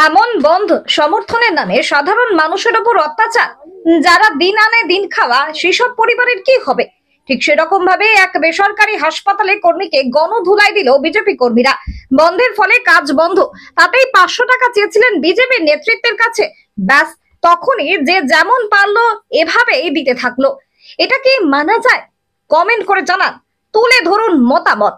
এমন বন্ধ সমর্থনের নামে সাধারণ মানুষের উপর অত্যাচার, যারা দিন আনে দিন খাওয়া, সেসব পরিবারের কি হবে? ঠিক সেরকম ভাবে এক বেসরকারি হাসপাতালে কর্মীকে গণধুলাই দিল বিজেপি কর্মীরা। বন্ধের ফলে কাজ বন্ধ, তাতেই 500 টাকা চেয়েছিলেন বিজেপি নেতৃত্বের কাছে। ব্যাস, তখনই যে যেমন পারলো এভাবেই দিতে থাকলো। এটা কি মানা যায়? কমেন্ট করে জানান, তুলে ধরুন মতামত।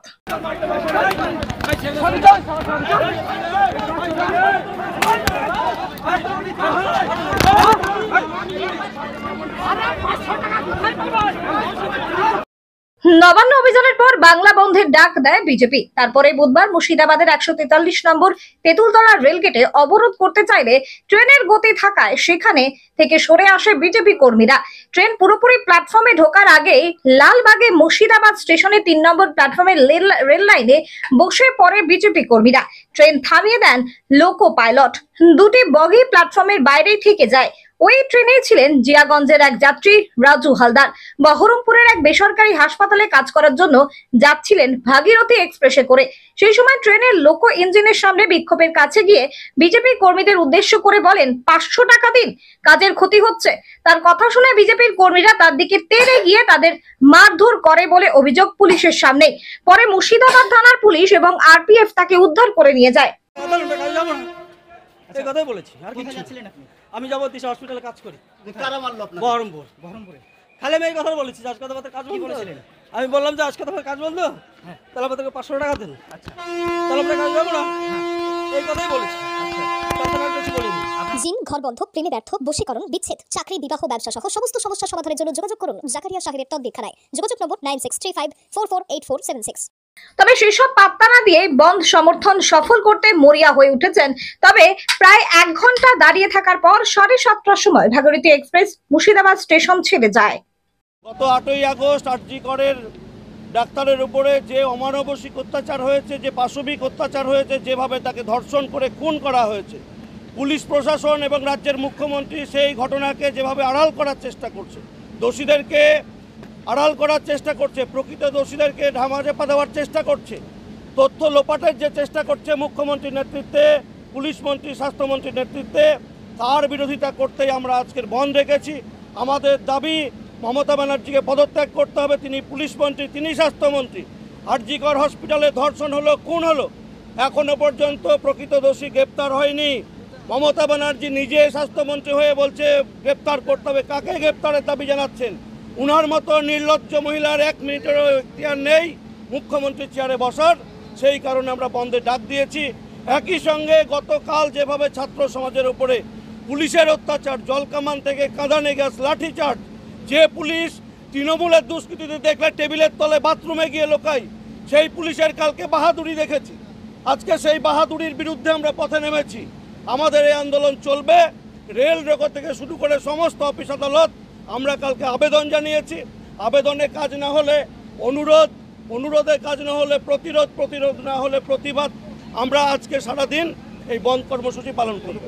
নবান্ন অভিযানের পর বাংলা বন্ধের ডাক দেয় বিজেপি। তারপরে বুধবার মুর্শিদাবাদের 143 নম্বর তেঁতুলতলা রেলগেটে অবরোধ করতে চাইলে ট্রেনের গতি থাকায় সেখানে থেকে সরে আসে বিজেপি কর্মীরা। ট্রেন পুরোপুরি প্ল্যাটফর্মে ঢোকার আগেই লালবাগে মুর্শিদাবাদ স্টেশনে 3 নম্বর প্ল্যাটফর্মের রেল লাইনে বসে পড়ে বিজেপি কর্মীরা। ট্রেন থামিয়ে দেন লোকো পাইলট। দুটি বগি প্ল্যাটফর্মের বাইরেই থেকে যায়। ওই ট্রেনে ছিলেন জিয়াগঞ্জের এক যাত্রী রাজু হালদার। বহরমপুরের এক বেসরকারি হাসপাতালে কাজ করার জন্য যাচ্ছিলেন ভাগীরথী এক্সপ্রেসে করে। সেই সময় ট্রেনের লোকো ইঞ্জিনের সামনে বিক্ষোভের কাছে গিয়ে বিজেপি কর্মীদের উদ্দেশ্য করে বলেন, 500 টাকা দিন, কাজের ক্ষতি হচ্ছে। তার কথা শুনে বিজেপির কর্মীরা তার দিকে তেড়ে গিয়ে তাদের মারধর করে বলে অভিযোগ পুলিশের সামনে। পরে মুর্শিদাবাদ থানার পুলিশ এবং আরপিএফ তাকে উদ্ধার করে নিয়ে যায়। কথাই বলেছি আর কিছু ছিলেন আপনি? আমি যাবো দিশা হসপিটালে কাজ করি। কারা মারলো আপনাকে? বহরমপুরে। খালি আমি এই কথা বলেছি, আজকে তোমাদের কাজ বন্ধ বলেছিলেন। আমি বললাম যে আজকে তোমাদের কাজ বন্ধ, তাহলে আমাদেরকে 500 টাকা দেন। আচ্ছা, তাহলে আমরা কাজ যাবো না, এই কথাই বলেছি। জিন, ঘর বন্ধ, প্রেমে ব্যর্থ, বশীকরণ, বিচ্ছেদ, চাকরি, বিবাহ, ব্যবসা সহ সমস্ত সমস্যা সমাধানের জন্য যোগাযোগ করুন জাকারিয়া সাহেবের তদ্বিক্ষানায়। যোগাযোগ নম্বর 9635448476। তবে সেসব পাত্তা না দিয়ে বন্ধ সমর্থন সফল করতে মরিয়া হয়ে উঠেছেন। তবে প্রায় 1 ঘন্টা দাঁড়িয়ে থাকার পর 7:30টার সময় ভাগীরথী এক্সপ্রেস মুর্শিদাবাদ স্টেশন ছেড়ে যায়। গত 8ই আগস্ট আরজি করের ডাক্তারের উপরে যে অমানবিক অত্যাচার হয়েছে, যে পাশবিক অত্যাচার হয়েছে, যেভাবে তাকে ধর্ষণ করে খুন করা হয়েছে, পুলিশ প্রশাসন এবং রাজ্যের মুখ্যমন্ত্রী সেই ঘটনাকে যেভাবে আড়াল করার চেষ্টা করছে, দোষীদেরকে আড়াল করার চেষ্টা করছে, প্রকৃত দোষীদেরকে ধামাচাপা দেওয়ার চেষ্টা করছে, তথ্য লোপাটের যে চেষ্টা করছে মুখ্যমন্ত্রীর নেতৃত্বে, পুলিশ মন্ত্রী, স্বাস্থ্যমন্ত্রীর নেতৃত্বে, তার বিরোধিতা করতেই আমরা আজকের বন্ধ রেখেছি। আমাদের দাবি, মমতা ব্যানার্জিকে পদত্যাগ করতে হবে। তিনি পুলিশ মন্ত্রী, তিনি স্বাস্থ্যমন্ত্রী। আরজি কর হসপিটালে ধর্ষণ হলো, খুন হলো, এখনও পর্যন্ত প্রকৃত দোষী গ্রেপ্তার হয়নি। মমতা ব্যানার্জি নিজে স্বাস্থ্যমন্ত্রী হয়ে বলছে গ্রেপ্তার করতে হবে। কাকে গ্রেপ্তারের দাবি জানাচ্ছেন? উনার মতো নির্লজ্জ মহিলার 1 মিনিটেরও এখতিয়ার নেই মুখ্যমন্ত্রীর চেয়ারে বসার। সেই কারণে আমরা বন্ধে ডাক দিয়েছি। একই সঙ্গে গতকাল যেভাবে ছাত্র সমাজের উপরে পুলিশের অত্যাচার, জলকামান থেকে কাঁদানে গ্যাস, লাঠিচার্জ, যে পুলিশ তৃণমূলের দুষ্কৃতীদের দেখলে টেবিলের তলে বাথরুমে গিয়ে লোকাই, সেই পুলিশের কালকে বাহাদুরি দেখেছি। আজকে সেই বাহাদুরির বিরুদ্ধে আমরা পথে নেমেছি। আমাদের এই আন্দোলন চলবে। রেল রোকো থেকে শুরু করে সমস্ত অফিস আদালত আমরা কালকে আবেদন জানিয়েছি। আবেদনে কাজ না হলে অনুরোধ, অনুরোধে কাজ না হলে প্রতিরোধ, প্রতিরোধ না হলে প্রতিবাদ। আমরা আজকে সারাদিন এই বন্ধ কর্মসূচি পালন করব।